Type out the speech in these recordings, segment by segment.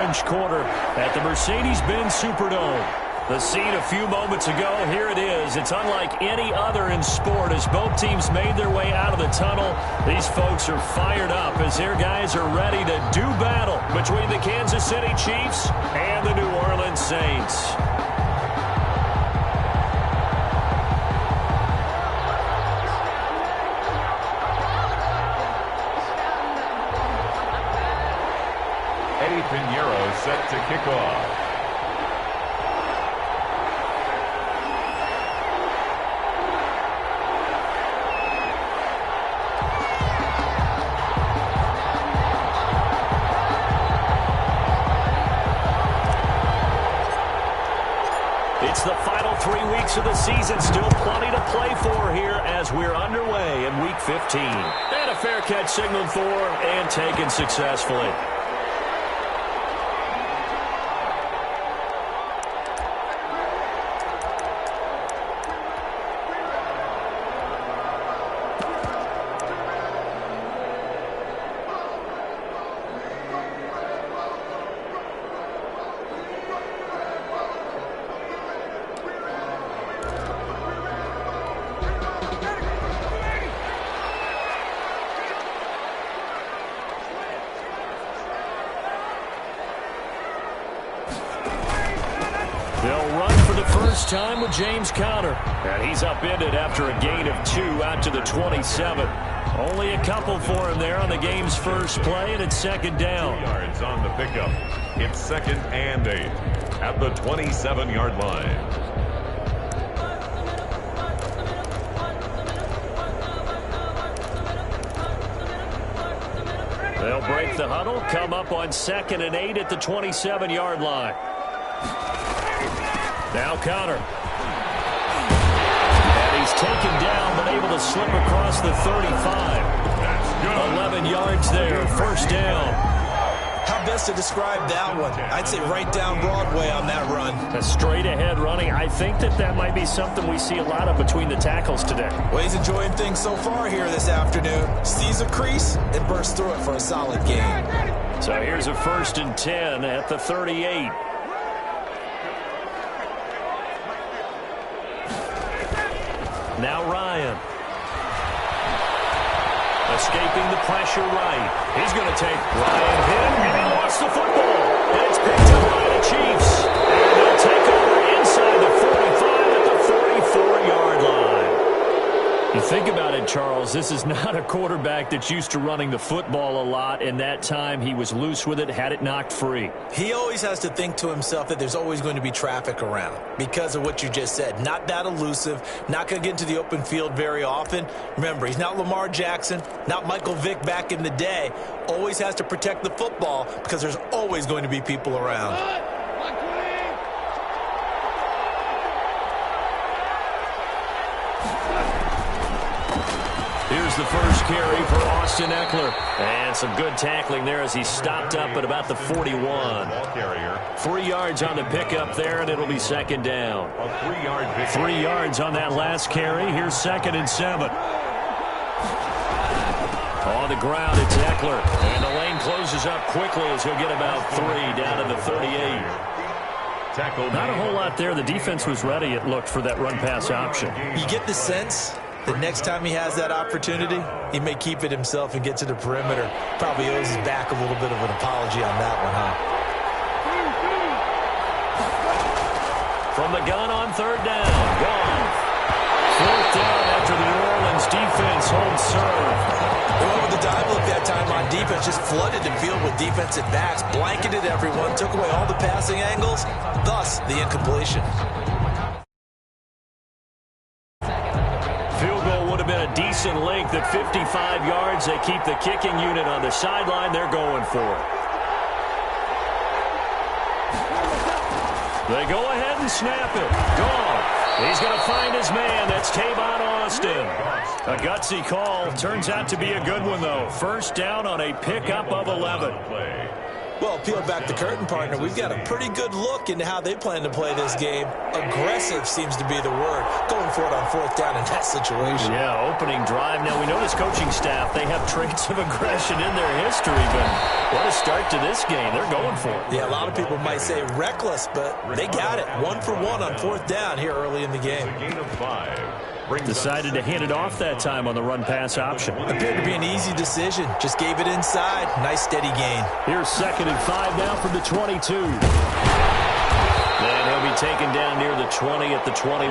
Orange quarter at the Mercedes-Benz Superdome. The scene a few moments ago, here it is. It's unlike any other in sport as both teams made their way out of the tunnel. These folks are fired up as their guys are ready to do battle between the Kansas City Chiefs and the New Orleans Saints. Pinheiro set to kick off. It's the final 3 weeks of the season. Still plenty to play for here as we're underway in Week 15. And a fair catch signaled for and taken successfully. They'll run for the first time with James Conner. And he's upended after a gain of 2 out to the 27. Only a couple for him there on the game's first play, and it's second down. 2 yards on the pickup. It's 2nd and 8 at the 27-yard line. They'll break the huddle, come up on 2nd and 8 at the 27-yard line. Now Conner. And he's taken down, but able to slip across the 35. 11 yards there, first down. How best to describe that one? I'd say right down Broadway on that run. A straight-ahead running. I think that might be something we see a lot of between the tackles today. Well, he's enjoying things so far here this afternoon. Sees a crease and bursts through it for a solid gain. So here's a 1st and 10 at the 38. Now Ryan. Escaping the pressure right. He's going to take Ryan hit, and he lost the football. And it's picked up by the Chiefs. And they'll take over inside the 45 at the 44-yard line. You think about it, Charles, this is not a quarterback that's used to running the football a lot, and that time he was loose with it, had it knocked free. He always has to think to himself that there's always going to be traffic around because of what you just said. Not that elusive, not going to get into the open field very often. Remember, he's not Lamar Jackson, not Michael Vick back in the day. Always has to protect the football because there's always going to be people around. Here's the first carry for Austin Eckler. And some good tackling there as he stopped up at about the 41. 3 yards on the pickup there, and it'll be second down. 3 yards on that last carry. Here's 2nd and 7. On the ground, it's Eckler. And the lane closes up quickly as he'll get about 3 down to the 38. Not a whole lot there. The defense was ready, it looked, for that run-pass option. You get the sense the next time he has that opportunity, he may keep it himself and get to the perimeter. Probably owes his back a little bit of an apology on that one, huh? From the gun on 3rd down. Gone. 4th down after the New Orleans defense holds serve. They went with the dive look that time on defense. Just flooded the field with defensive backs. Blanketed everyone. Took away all the passing angles. Thus, the incompletion. Field goal would have been a decent length at 55 yards. They keep the kicking unit on the sideline. They're going for it. They go ahead and snap it. Gone. He's going to find his man. That's Tavon Austin. A gutsy call. Turns out to be a good one, though. First down on a pickup of 11. Well, peel back the curtain, partner. We've got a pretty good look into how they plan to play this game. Aggressive seems to be the word. Going for it on fourth down in that situation. Yeah, opening drive. Now, we know this coaching staff, they have traits of aggression in their history, but what a start to this game. They're going for it. Yeah, a lot of people might say reckless, but they got it. 1 for 1 on fourth down here early in the game. A gain of 5. Decided to hand it off that time on the run-pass option. Appeared to be an easy decision. Just gave it inside. Nice, steady gain. Here's 2nd and 5 now from the 22. And he'll be taken down near the 20 at the 21.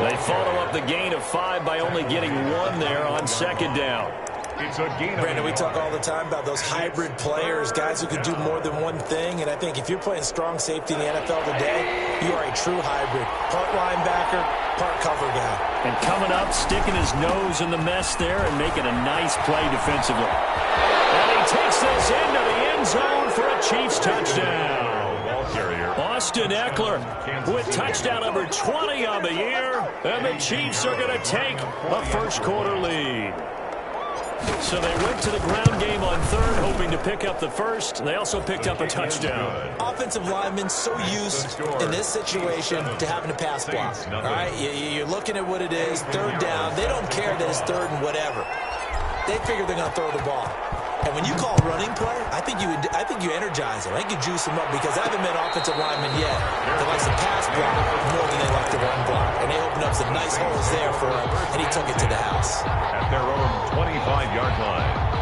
They follow up the gain of 5 by only getting 1 there on 2nd down. It's a gain of Brandon, we talk all the time about those hybrid players, guys who can do more than one thing, and I think if you're playing strong safety in the NFL today, you are a true hybrid. Part linebacker, part cover guy. And coming up, sticking his nose in the mess there and making a nice play defensively. And he takes this into the end zone for a Chiefs touchdown. ball carrier. Austin Eckler with touchdown number 20 on the year, and the Chiefs are going to take a first-quarter lead. So they went to the ground game on third, hoping to pick up the first. They also picked up a touchdown. Offensive linemen so used in this situation to having a pass block. All right, you're looking at what it is, third down. They don't care that it's third and whatever. They figure they're going to throw the ball. And when you call running play, I think you energize them. I think you juice them up because I haven't met offensive linemen yet that likes to pass block more than they like to run block. And they opened up some nice holes there for him, and he took it to the house. At their own 25-yard line.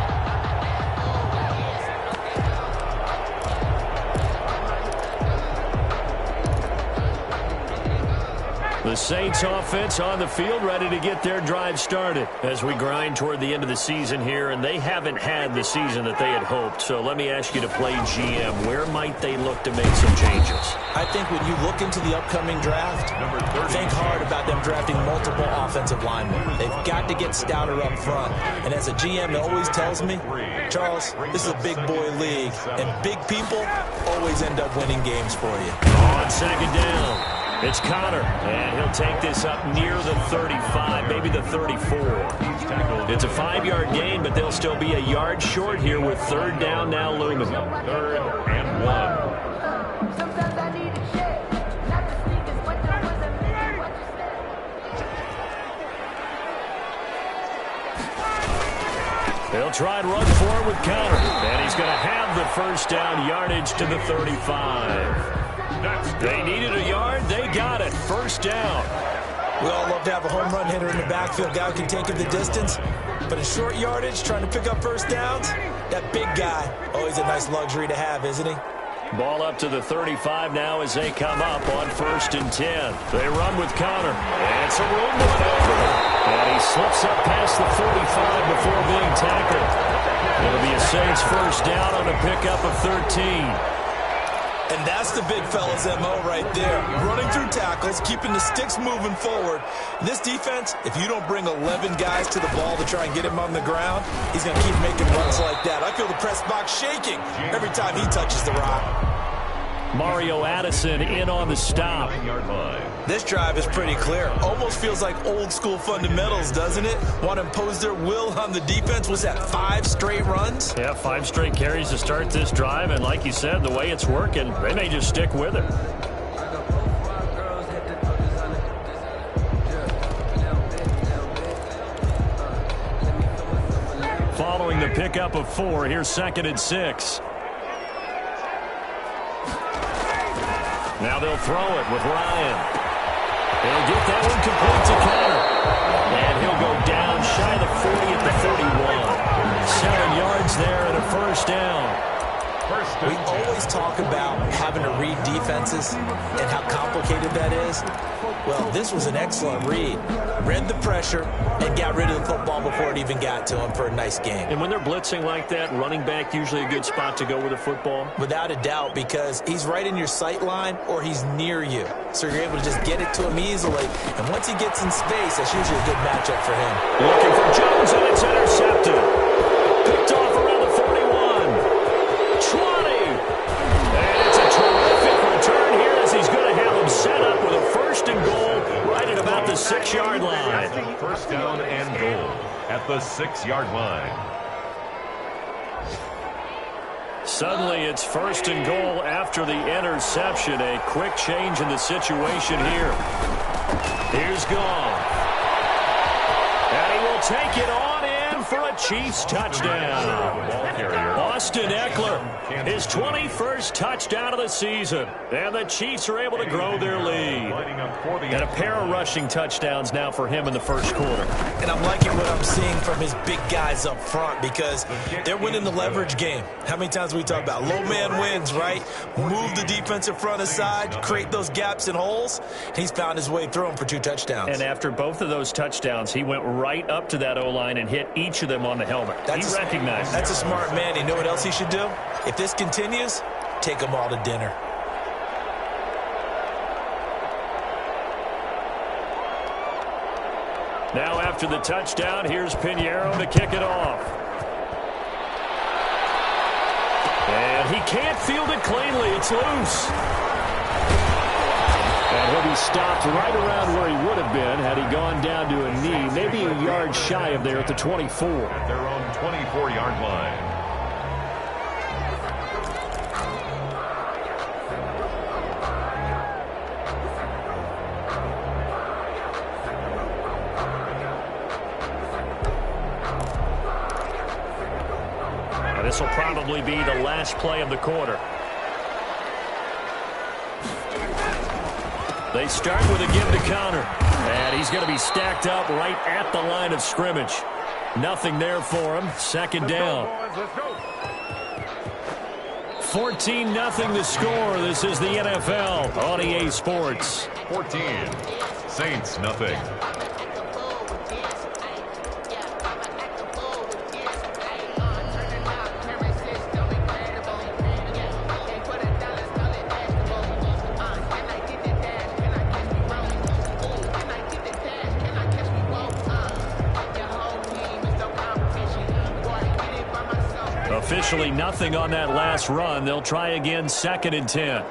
The Saints offense on the field, ready to get their drive started as we grind toward the end of the season here, and they haven't had the season that they had hoped. So let me ask you to play GM. Where might they look to make some changes? I think when you look into the upcoming draft, think hard about them drafting multiple offensive linemen. They've got to get stouter up front. And as a GM, it always tells me, Charles, this is a big boy league, and big people always end up winning games for you. On second down, it's Connor, and he'll take this up near the 35, maybe the 34. It's a 5-yard gain, but they'll still be a yard short here with third down now looming. 3rd and 1. Sometimes I need a check, not the sneakers, but there was a man, what you said. They'll try and run for it with Connor, and he's going to have the first down yardage to the 35. They needed a yard. They got it. First down. We all love to have a home run hitter in the backfield, guy who can take him the distance. But in short yardage, trying to pick up first downs, that big guy, always a nice luxury to have, isn't he? Ball up to the 35 now as they come up on 1st and 10. They run with Connor. And it's a room to maneuver. And he slips up past the 45 before being tackled. It'll be a Saints first down on a pickup of 13. And that's the big fella's MO right there. Running through tackles, keeping the sticks moving forward. This defense, if you don't bring 11 guys to the ball to try and get him on the ground, he's going to keep making runs like that. I feel the press box shaking every time he touches the rock. Mario Addison in on the stop. This drive is pretty clear. Almost feels like old school fundamentals, doesn't it? Want to impose their will on the defense. Was that 5 straight runs? Yeah, 5 straight carries to start this drive. And like you said, the way it's working, they may just stick with it. Following the pickup of 4, here's 2nd and 6. Now they'll throw it with Ryan. He'll get that one complete to Connor. And he'll go down shy of the 40 at the 31. 7 yards there and a first down. We always talk about having to read defenses and how complicated that is. Well, this was an excellent read. Read the pressure and got rid of the football before it even got to him for a nice game. And when they're blitzing like that, running back usually a good spot to go with a football? Without a doubt, because he's right in your sight line or he's near you. So you're able to just get it to him easily. And once he gets in space, that's usually a good matchup for him. Looking for Jones, and it's intercepted. Picked off around the 41. 20. And it's a terrific return here as he's going to have him set up with a first and goal right at about the 6-yard line. First down and goal at the 6-yard line. Suddenly it's 1st and goal after the interception. A quick change in the situation here. Here's Goff. And he will take it on in for a Chiefs touchdown. Austin Eckler, his 21st touchdown of the season. And the Chiefs are able to grow their lead. And a pair of rushing touchdowns now for him in the first quarter. And I'm liking what I'm seeing from his big guys up front because they're winning the leverage game. How many times we talk about low man wins, right? Move the defensive front aside, create those gaps and holes. He's found his way through them for 2 touchdowns. And after both of those touchdowns, he went right up to that O-line and hit each of them on the helmet. He recognized That's a smart man. You know what else he should do? If this continues, take them all to dinner. Now after the touchdown, here's Pinheiro to kick it off. And he can't field it cleanly. It's loose. And he'll be stopped right around where he would have been had he gone down to a knee, maybe a yard shy of there at the 24. At their own 24-yard line. This will probably be the last play of the quarter. They start with a give to Connor. And he's going to be stacked up right at the line of scrimmage. Nothing there for him. 2nd down. 14-0 the score. This is the NFL on EA Sports. 14. Saints, nothing. Officially nothing on that last run. They'll try again 2nd and 10.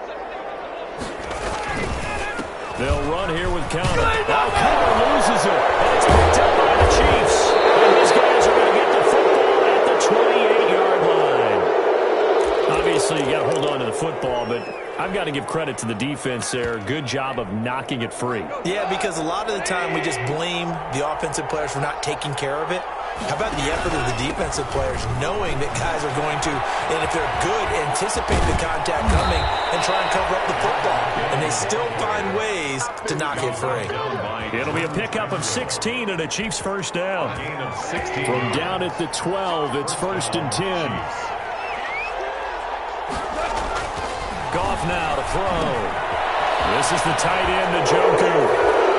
They'll run here with Connor. Now Connor loses it. And it's picked up by the Chiefs. And these guys are going to get the football at the 28-yard line. Obviously, you got to hold on to the football, but I've got to give credit to the defense there. Good job of knocking it free. Yeah, because a lot of the time we just blame the offensive players for not taking care of it. How about the effort of the defensive players knowing that guys are going to, and if they're good, anticipate the contact coming and try and cover up the football. And they still find ways to knock it free. It'll be a pickup of 16 and a Chiefs first down. From down at the 12, it's 1st and 10. Goff now to throw. This is the tight end, Njoku.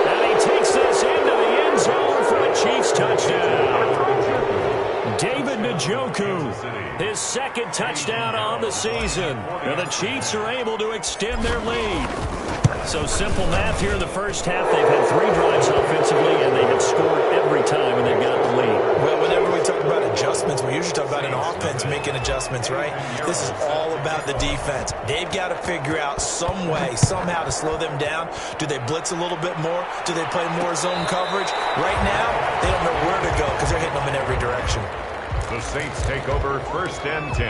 And he takes this into the end zone for a Chiefs touchdown. David Njoku, his 2nd touchdown on the season. And the Chiefs are able to extend their lead. So simple math here in the first half. They've had 3 drives offensively, and they have scored every time, and they've got the lead. Well, whenever we talk about adjustments, we usually talk about an offense making adjustments, right? This is all about the defense. They've got to figure out some way, somehow to slow them down. Do they blitz a little bit more? Do they play more zone coverage? Right now, they don't know where to go because they're hitting them in every direction. The Saints take over 1st and 10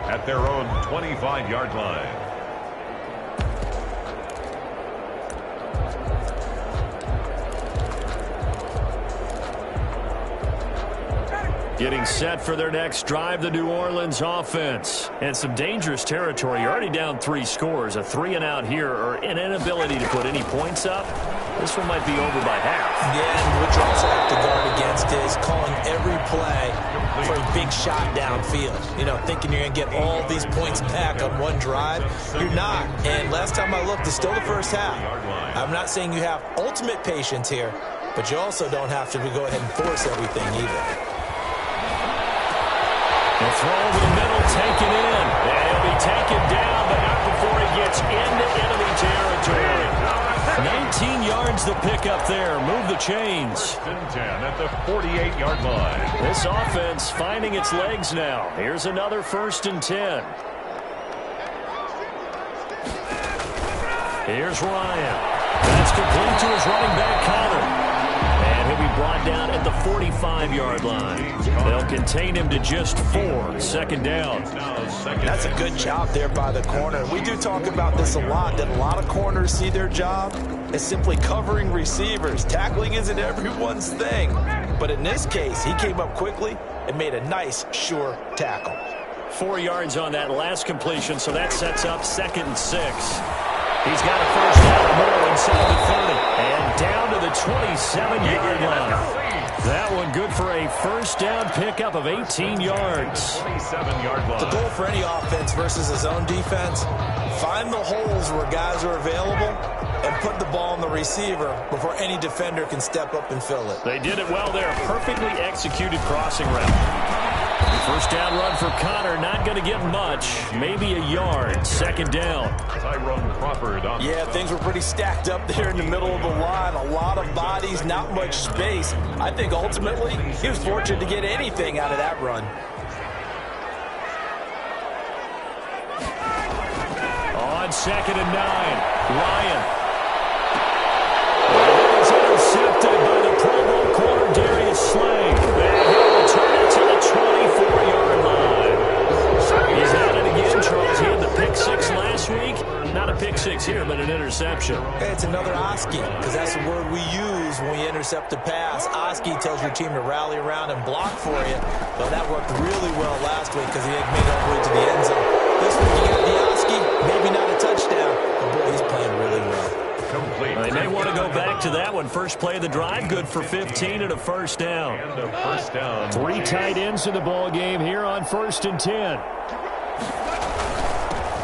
at their own 25-yard line. Getting set for their next drive, the New Orleans offense. And some dangerous territory. You're already down 3 scores. A 3-and-out here, or an inability to put any points up. This one might be over by half. Yeah, and what you also have to guard against is calling every play for a big shot downfield. You know, thinking you're going to get all these points back on one drive. You're not. And last time I looked, it's still the first half. I'm not saying you have ultimate patience here, but you also don't have to go ahead and force everything either. The throw over the middle, taken in. And he'll be taken down, but not before he gets into enemy territory. 19 yards the pickup there. Move the chains. 10 at the 48-yard line. This offense finding its legs now. Here's another 1st and 10. Here's Ryan. That's complete to his running back, Connor. And he'll be brought down at the 45-yard line. They'll contain him to just 4. Second down. That's a good job there by the corner. We do talk about this a lot, that a lot of corners see their job as simply covering receivers. Tackling isn't everyone's thing. But in this case, he came up quickly and made a nice, sure tackle. 4 yards on that last completion, so that sets up 2nd and 6. He's got a first down more inside the 30. And down to the 27-yard line. That one good for a first down pickup of 18 yards. 27-yard line. The goal for any offense versus his own defense, find the holes where guys are available and put the ball on the receiver before any defender can step up and fill it. They did it well there. Perfectly executed crossing route. First down run for Connor. Not going to get much. Maybe a yard. 2nd down. Tyrone Crawford on. Yeah, things were pretty stacked up there in the middle of the line. A lot of bodies, not much space. I think ultimately he was fortunate to get anything out of that run. On 2nd and 9. Ryan. It's intercepted by the Pro Bowl corner Darius Slay. And he'll return it to the 24-yard line. He's at it again, Charles. He had the pick 6 last week. Not a pick 6 here, but an interception. Hey, it's another Oski, because that's the word we use when we intercept a pass. Oski tells your team to rally around and block for you. But that worked really well last week because he had made it all the way to the end zone. This week you got the Oski, maybe not a touchdown, but boy, he's playing really well. Complete. They may want to go back to that one. First play of the drive, good for 15 and a first down. And a first down. 3 tight ends in the ball game here on 1st and 10.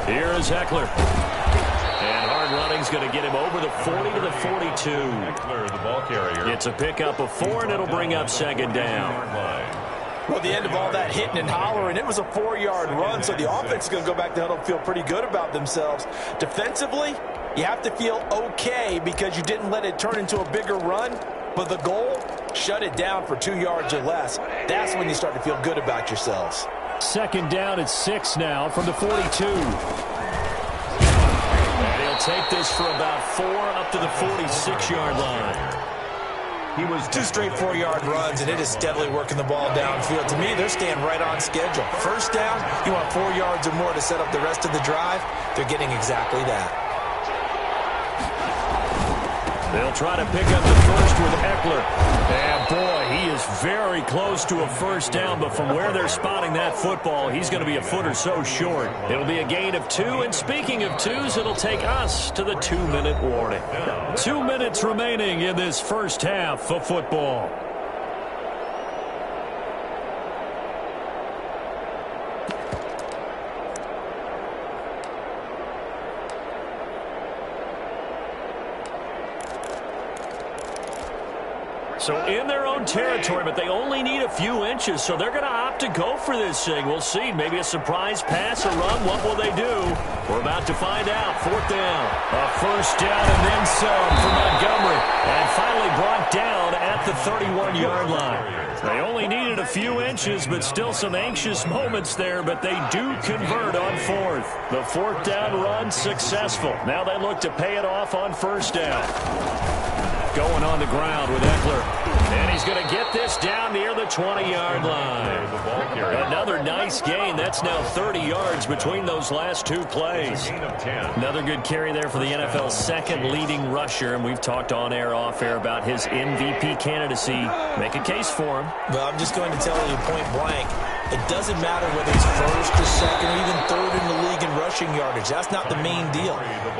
Here is Eckler. And hard running's going to get him over the 40 to the 42. Eckler, the ball carrier. It's a pickup of 4, and it'll bring up 2nd down. Well, the end of all that hitting and hollering, it was a 4-yard run, so the offense is going to go back to huddle and feel pretty good about themselves. Defensively, you have to feel okay because you didn't let it turn into a bigger run, but the goal, shut it down for 2 yards or less. That's when you start to feel good about yourselves. 2nd down at 6 now from the 42. And he'll take this for about 4 up to the 46-yard line. He was 2 straight 4-yard runs, and it is steadily working the ball downfield. To me, they're staying right on schedule. First down, you want 4 yards or more to set up the rest of the drive. They're getting exactly that. They'll try to pick up the first with Eckler. And boy, he is very close to a first down, but from where they're spotting that football, he's going to be a foot or so short. It'll be a gain of 2, and speaking of 2s, it'll take us to the 2-minute warning. 2 minutes remaining in this first half of football. So in their own territory, but they only need a few inches, so they're going to opt to go for this thing. We'll see. Maybe a surprise pass or run. What will they do? We're about to find out. 4th down. A first down and then some for Montgomery. And finally brought down at the 31-yard line. They only needed a few inches, but still some anxious moments there, but they do convert on 4th. The 4th down run successful. Now they look to pay it off on 1st down. Going on the ground with Eckler. And he's going to get this down near the 20-yard line. Another nice gain. That's now 30 yards between those last 2 plays. Another good carry there for the NFL's 2nd leading rusher. And we've talked on air, off air about his MVP candidacy. Make a case for him. Well, I'm just going to tell you point blank. It doesn't matter whether it's 1st or 2nd or even 3rd in the league in rushing yardage. That's not the main deal.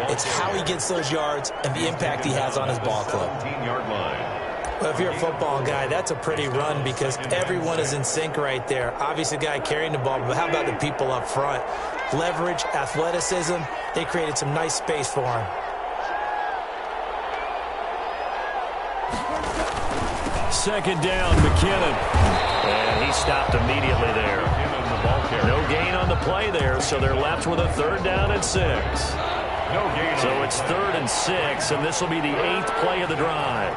It's how he gets those yards and the impact he has on his ball club. Well, if you're a football guy, that's a pretty run because everyone is in sync right there. Obviously, the guy carrying the ball, but how about the people up front? Leverage, athleticism, they created some nice space for him. Second down, McKinnon. And he stopped immediately there. No gain on the play there, so they're left with a 3rd down and 6. So it's 3rd and 6, and this will be the 8th play of the drive.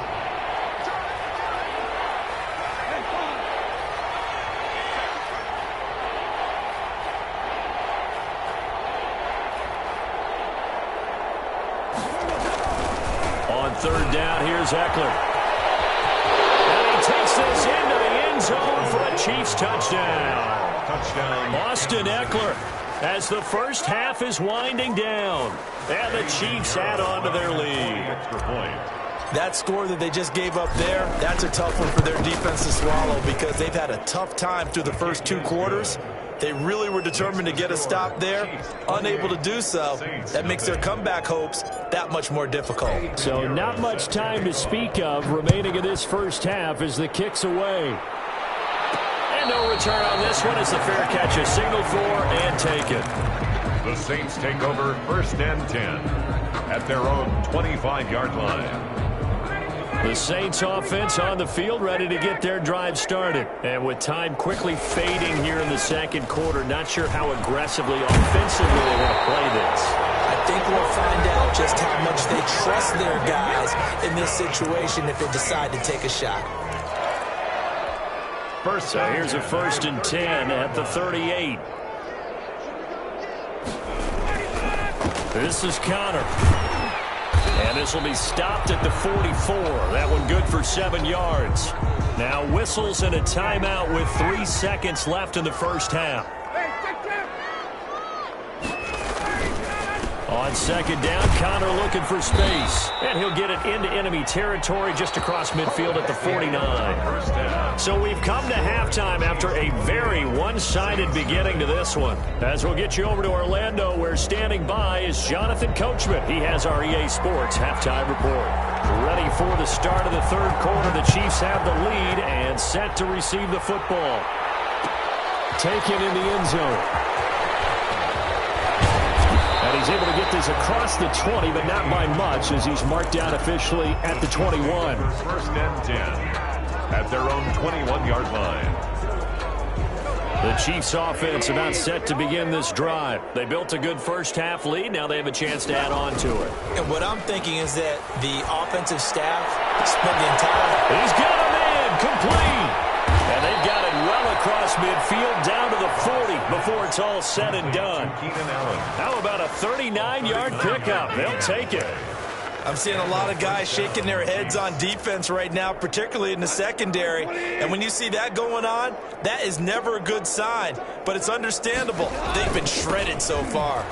On 3rd down, here's Eckler. this into the end zone for a Chiefs touchdown. Touchdown. Austin Eckler as the first half is winding down. And the Chiefs add on to their lead. Extra point. That score that they just gave up there, that's a tough one for their defense to swallow because they've had a tough time through the first 2 quarters. They really were determined to get a stop there, unable to do so. That makes their comeback hopes that much more difficult. So not much time to speak of remaining in this first half as the kick's away. And no return on this one as the fair catch is signaled for and taken. The Saints take over 1st and 10 at their own 25-yard line. The Saints offense on the field ready to get their drive started. And with time quickly fading here in the second quarter, not sure how aggressively offensively they want to play this. I think we'll find out just how much they trust their guys in this situation if they decide to take a shot. So here's a 1st and 10 at the 38. This is Connor. And this will be stopped at the 44. That one good for 7 yards. Now whistles and a timeout with 3 seconds left in the first half. On 2nd down, Connor looking for space. And he'll get it into enemy territory just across midfield at the 49. So we've come to halftime after a very one-sided beginning to this one. As we'll get you over to Orlando, where standing by is Jonathan Coachman. He has our EA Sports halftime report. Ready for the start of the third quarter. The Chiefs have the lead and set to receive the football. Taken in the end zone. And he's able to get this across the 20, but not by much as he's marked down officially at the 21. 1st and 10 at their own 21-yard line. The Chiefs offense about set to begin this drive. They built a good first half lead. Now they have a chance to add on to it. And what I'm thinking is that the offensive staff spent the entire... He's got him in, complete. And they've got it well across midfield down to the 40 before it's all said and done. How about a 39-yard pickup? They'll take it. I'm seeing a lot of guys shaking their heads on defense right now, particularly in the secondary. And when you see that going on, that is never a good sign. But it's understandable. They've been shredded so far.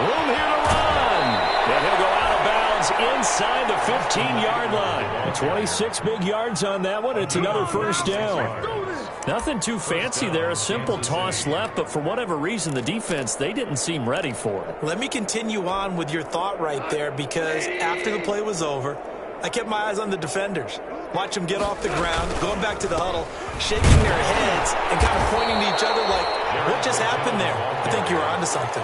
Room here to run. And he'll go out of bounds inside the 15-yard line. 26 big yards on that one. It's another 1st down. Nothing too fancy there. A simple toss left, but for whatever reason, the defense, they didn't seem ready for it. Let me continue on with your thought right there, because after the play was over, I kept my eyes on the defenders. Watch them get off the ground, going back to the huddle, shaking their heads and kind of pointing to each other like, what just happened there? I think you were onto something.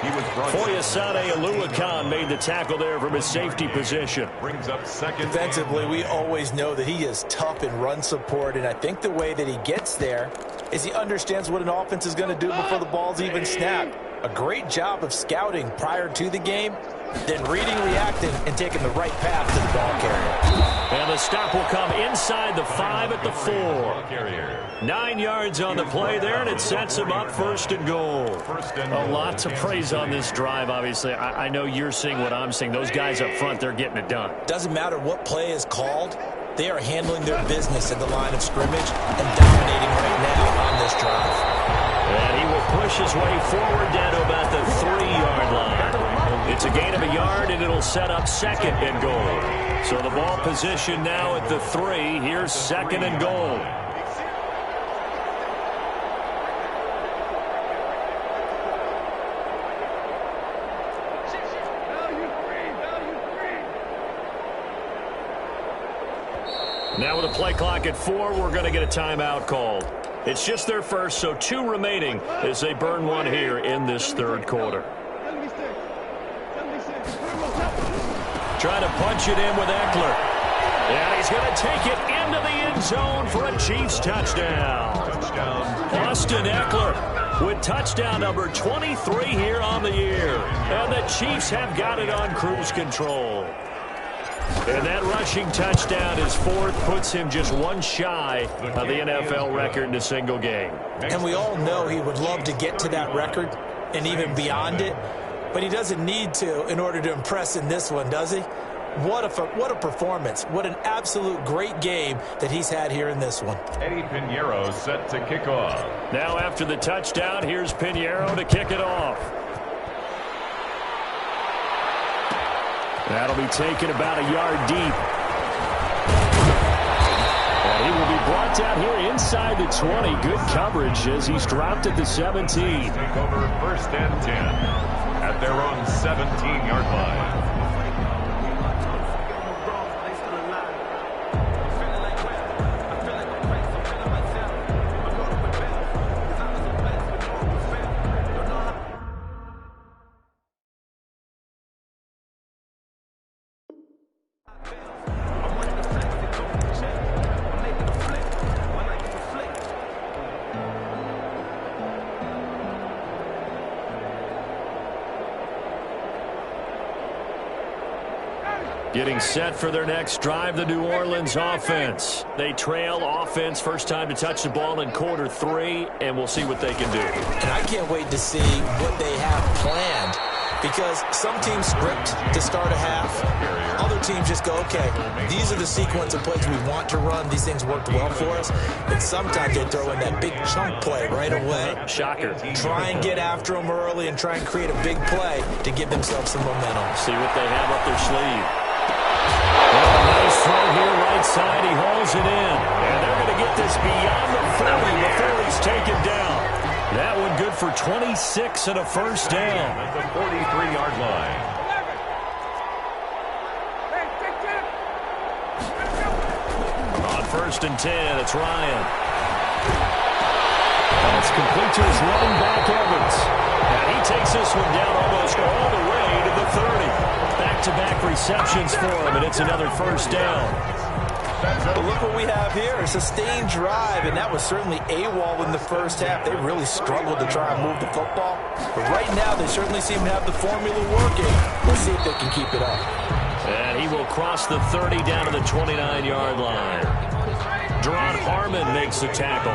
Foyesade Aluakan made the tackle there from his safety position. Brings up 2nd. Defensively, we always know that he is tough in run support, and I think the way that he gets there is he understands what an offense is going to do before the ball's even snapped. A great job of scouting prior to the game, then reading, reacting, and taking the right path to the ball carrier. And the stop will come inside the 5 at the 4. 9 yards on the play there, and it sets him up 1st and goal. A lot to praise on this drive, obviously. I know you're seeing what I'm seeing. Those guys up front, they're getting it done. Doesn't matter what play is called. They are handling their business at the line of scrimmage and dominating right now on this drive. And he will push his way forward down to about the 3-yard line. It's a gain of a yard, and it'll set up 2nd and goal. So the ball position now at the 3. Here's 2nd and goal. Now with a play clock at 4, we're going to get a timeout called. It's just their first, so 2 remaining as they burn one here in this third quarter. Trying to punch it in with Eckler. And he's going to take it into the end zone for a Chiefs touchdown. Austin Eckler with touchdown number 23 here on the year. And the Chiefs have got it on cruise control. And that rushing touchdown, his 4th, puts him just one shy of the NFL record in a single game. And we all know he would love to get to that record and even beyond it, but he doesn't need to in order to impress in this one, does he? What a performance. What an absolute great game that he's had here in this one. Eddie Pinheiro set to kick off. Now after the touchdown, here's Pinheiro to kick it off. That'll be taken about a yard deep. And he will be brought down here inside the 20. Good coverage as he's dropped at the 17. Take over 1st and 10 at their own 17-yard line. Getting set for their next drive, the New Orleans offense. They trail offense, first time to touch the ball in quarter 3, and we'll see what they can do. And I can't wait to see what they have planned, because some teams script to start a half. Other teams just go, okay, these are the sequence of plays we want to run. These things worked well for us. And sometimes they throw in that big chunk play right away. Shocker. Try and get after them early and try and create a big play to give themselves some momentum. See what they have up their sleeve. Nice throw here, right side. He hauls it in. And they're going to get this beyond the 40 before he's taken down. That one good for 26 and a first down. At the 43-yard line. On 1st and 10, it's Ryan. That's complete to his running back, Evans. And he takes this one down almost all the way to the 30. Back-to-back receptions for him, and it's another first down. But look what we have here, a sustained drive, and that was certainly AWOL in the first half. They really struggled to try and move the football. But right now, they certainly seem to have the formula working. We'll see if they can keep it up. And he will cross the 30 down to the 29-yard line. Deron Harmon makes the tackle.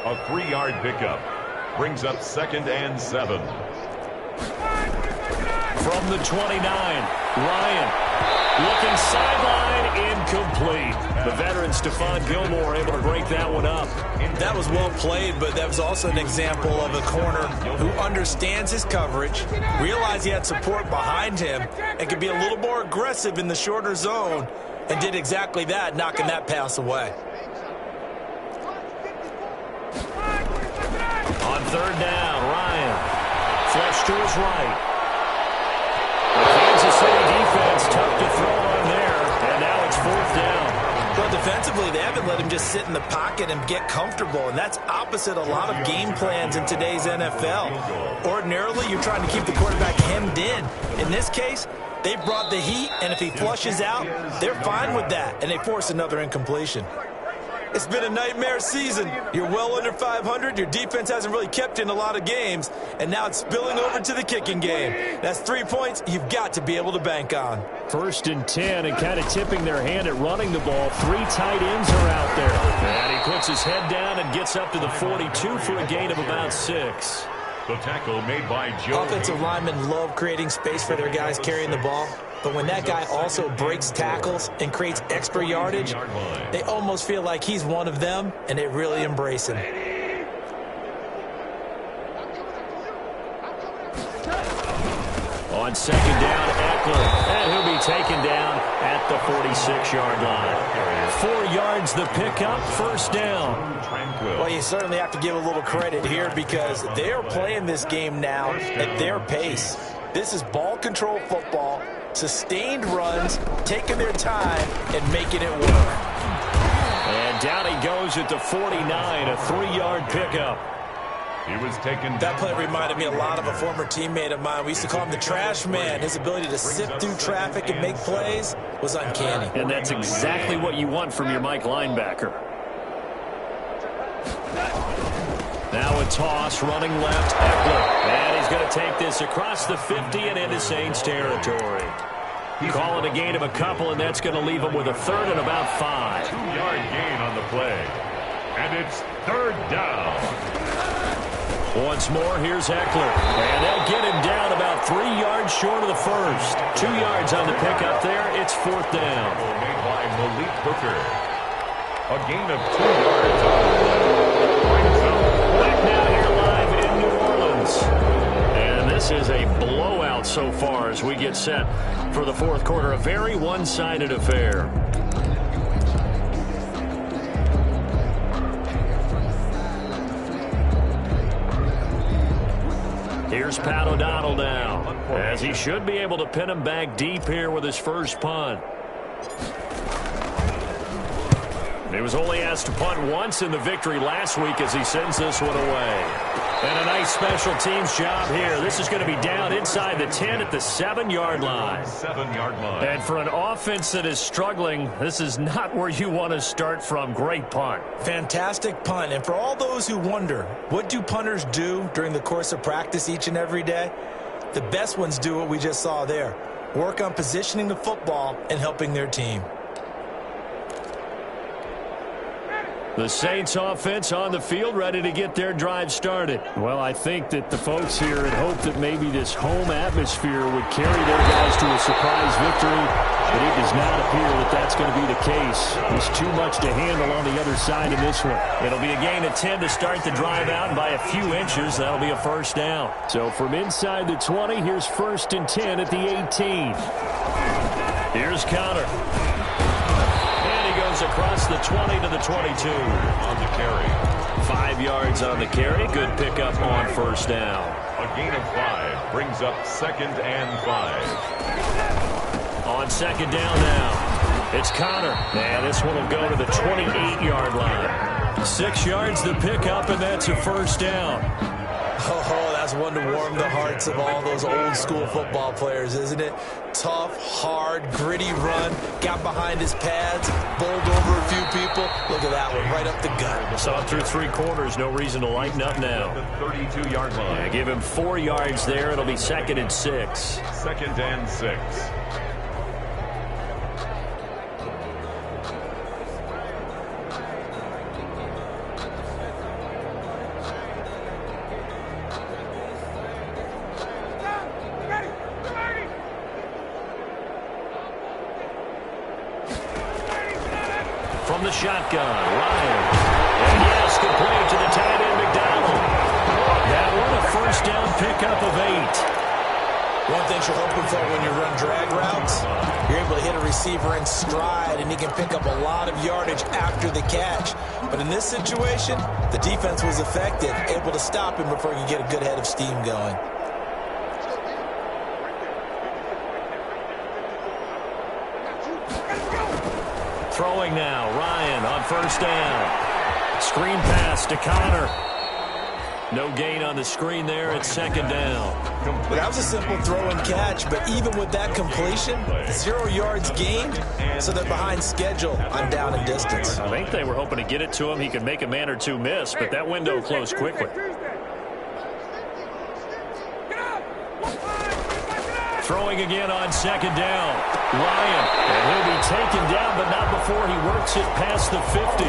A 3-yard pickup brings up 2nd and 7. From the 29, Ryan looking sideline, incomplete. The veteran Stephon Gilmore able to break that one up. That was well played, but that was also an example of a corner who understands his coverage, realized he had support behind him, and could be a little more aggressive in the shorter zone, and did exactly that, knocking that pass away. On 3rd down, Ryan flush to his right. The Kansas City defense tough to throw on there, and now it's 4th down. Well, defensively, they haven't let him just sit in the pocket and get comfortable, and that's opposite a lot of game plans in today's NFL. Ordinarily, you're trying to keep the quarterback hemmed in. In this case, they brought the heat, and if he flushes out, they're fine with that, and they force another incompletion. It's been a nightmare season. You're well under 500. Your defense hasn't really kept in a lot of games, and now it's spilling over to the kicking game. That's 3 points you've got to be able to bank on. 1st and 10, and kind of tipping their hand at running the ball. 3 tight ends are out there. And he puts his head down and gets up to the 42 for a gain of about 6. The tackle made by Joe. Offensive linemen love creating space for their guys carrying the ball. But when that guy also breaks tackles and creates extra yardage, they almost feel like he's one of them, and they really embrace him. On 2nd down, Eckler. And he'll be taken down at the 46-yard line. 4 yards the pickup, 1st down. Well, you certainly have to give a little credit here because they are playing this game now at their pace. This is ball control football, sustained runs, taking their time, and making it work. And down he goes at the 49, a 3-yard pickup. He was taken. That play reminded me a lot of a former teammate of mine. We used to call him the trash man. His ability to sift through traffic and make plays was uncanny. And that's exactly what you want from your Mike linebacker. Now a toss, running left, Eckler. And he's going to take this across the 50 and into Saints territory. Calling a gain of a couple, and that's going to leave him with a 3rd and about 5. 2-yard gain on the play. And it's 3rd down. Once more, here's Eckler. And they'll get him down about 3 yards short of the first. 2 yards on the pickup there. It's 4th down. Made by Malik Hooker. A gain of 2 yards on the play. Brings up. Back now here live in New Orleans. And this is a blowout so far as we get set for the fourth quarter. A very one-sided affair. Here's Pat O'Donnell now, as he should be able to pin him back deep here with his first punt. He was only asked to punt once in the victory last week as he sends this one away. And a nice special teams job here. This is going to be down inside the 10 at the 7-yard line. 7-yard line. And for an offense that is struggling, this is not where you want to start from. Great punt. Fantastic punt. And for all those who wonder, what do punters do during the course of practice each and every day? The best ones do what we just saw there. Work on positioning the football and helping their team. The Saints offense on the field, ready to get their drive started. Well, I think that the folks here had hoped that maybe this home atmosphere would carry their guys to a surprise victory, but it does not appear that that's going to be the case. There's too much to handle on the other side of this one. It'll be a gain of 10 to start the drive out, and by a few inches, that'll be a first down. So from inside the 20, here's 1st and 10 at the 18. Here's Connor. Goes across the 20 to the 22. On the carry. 5 yards on the carry. Good pickup on first down. A gain of 5 brings up 2nd and 5. On 2nd down now, it's Connor. And this one will go to the 28-yard line. 6 yards the pickup, and that's a first down. Oh, that's one to warm the hearts of all those old-school football players, isn't it? Tough, hard, gritty run. Got behind his pads, bowled over a few people. Look at that one, right up the gut. Saw it through 3 quarters. No reason to lighten up now. The 32-yard line. Yeah, give him 4 yards there. It'll be 2nd and 6. 2nd and 6. From the shotgun, Ryan. And yes, complete to the tight end, McDonald. That one a first down pickup of 8. One thing you're hoping for when you run drag routes, you're able to hit a receiver in stride, and he can pick up a lot of yardage after the catch. But in this situation, the defense was effective, able to stop him before he could get a good head of steam going. Throwing now, Ryan on first down. Screen pass to Connor. No gain on the screen there at 2nd down. Well, that was a simple throw and catch, but even with that completion, 0 yards gained, so they're behind schedule on down and distance. I think they were hoping to get it to him. He could make a man or two miss, but that window closed quickly. Throwing again on 2nd down. Ryan, and he'll be taken down, but not before he works it past the 50.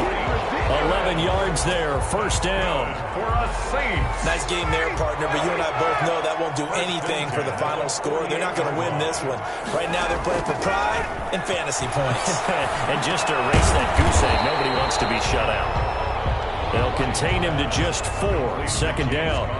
11 yards there, first down. For a Saints. Nice game there, partner, but you and I both know that won't do anything for the final score. They're not going to win this one. Right now they're playing for pride and fantasy points. And just to erase that goose egg, nobody wants to be shut out. They'll contain him to just 4, 2nd down.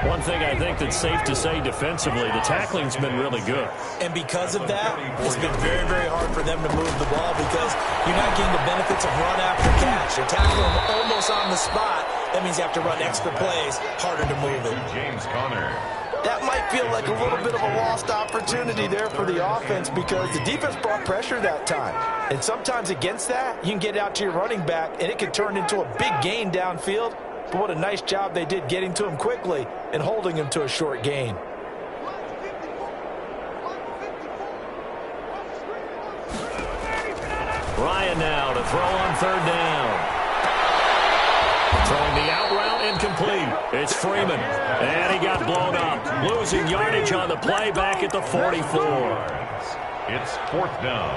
One thing I think that's safe to say defensively, the tackling's been really good. And because of that, it's been very, very hard for them to move the ball because you're not getting the benefits of run after catch. You're tackling them almost on the spot. That means you have to run extra plays, harder to move it. James Conner. That might feel like a little bit of a lost opportunity there for the offense because the defense brought pressure that time. And sometimes against that, you can get out to your running back, and it can turn into a big gain downfield. But what a nice job they did getting to him quickly and holding him to a short gain. Ryan now to throw on 3rd down. Throwing the out route incomplete. It's Freeman. And he got blown up. Losing yardage on the play back at the 44. It's 4th down.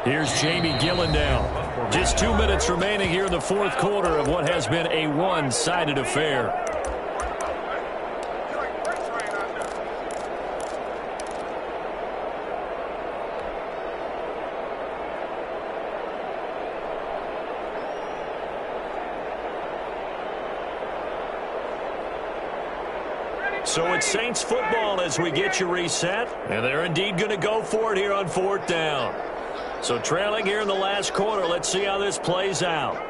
Here's Jamie Gillen now. Just 2 minutes remaining here in the fourth quarter of what has been a one-sided affair. So it's Saints football as we get you reset. And they're indeed going to go for it here on fourth down. So trailing here in the last quarter, let's see how this plays out.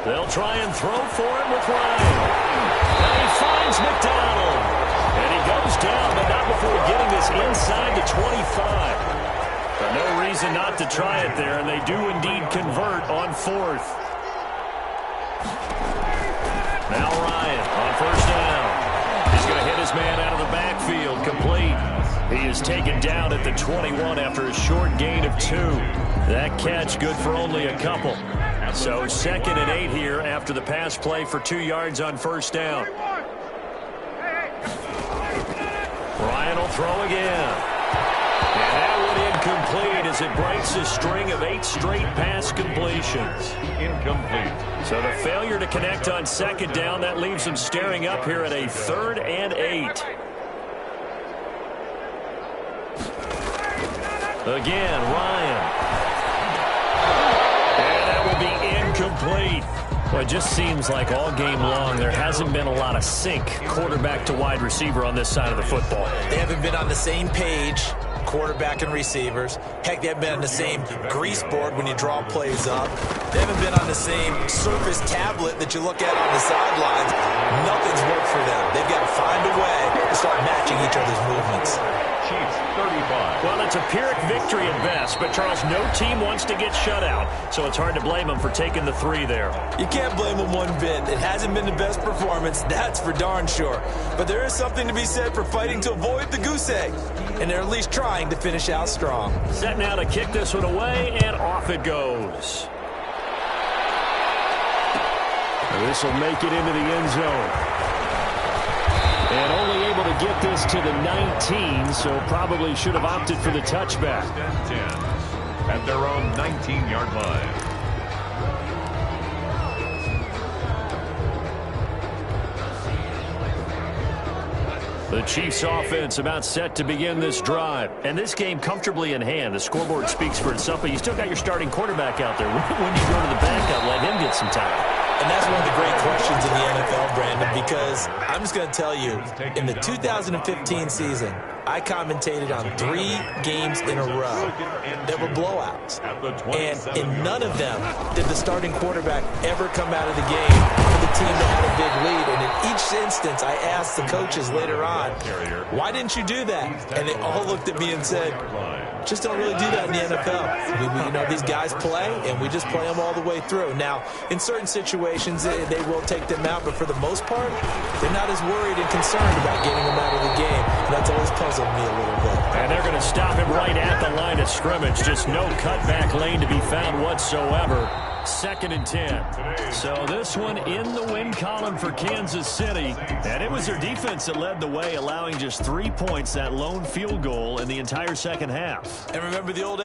They'll try and throw for it with Ryan. And he finds McDonald. And he goes down, but not before getting this inside the 25. But no reason not to try it there, and they do indeed convert on fourth. Now Ryan on first down. He's going to hit his man out of the backfield, complete. He is taken down at the 21 after a short gain of 2. That catch good for only a couple. So 2nd and 8 here after the pass play for 2 yards on first down. Ryan will throw again. And that one incomplete as it breaks a string of 8 straight pass completions. Incomplete. So the failure to connect on 2nd down, that leaves him staring up here at a 3rd and 8. Again, Ryan. And that will be incomplete. Well, it just seems like all game long there hasn't been a lot of sync quarterback to wide receiver on this side of the football. They haven't been on the same page, quarterback and receivers. Heck, they haven't been on the same grease board when you draw plays up. They haven't been on the same Surface tablet that you look at on the sidelines. Nothing's worked for them. They've got to find a way to start matching each other's movements. Chiefs 35. Well, it's a Pyrrhic victory at best, but Charles, no team wants to get shut out, so it's hard to blame them for taking the 3 there. You can't blame them one bit. It hasn't been the best performance, that's for darn sure. But there is something to be said for fighting to avoid the goose egg, and they're at least trying to finish out strong. Set now to kick this one away, and off it goes. This will make it into the end zone. And only able to get this to the 19, so probably should have opted for the touchback. 10 at their own 19-yard line. The Chiefs offense about set to begin this drive. And this game comfortably in hand. The scoreboard speaks for itself, but you still got your starting quarterback out there. When do you go to the backup, let him get some time? And that's one of the great questions in the NFL, Brandon, because I'm just going to tell you, in the 2015 season, I commentated on 3 games in a row that were blowouts. And in none of them did the starting quarterback ever come out of the game for the team that had a big lead. And in each instance, I asked the coaches later on, why didn't you do that? And they all looked at me and said, just don't really do that in the NFL. You know, these guys play, and we just play them all the way through. Now, in certain situations, they will take them out, but for the most part, they're not as worried and concerned about getting them out of the game. And that's always puzzled me a little bit. And they're going to stop him right at the line of scrimmage. Just no cutback lane to be found whatsoever. 2nd and 10. So this one in the win column for Kansas City. And it was their defense that led the way, allowing just 3 points, that lone field goal in the entire second half. And remember the old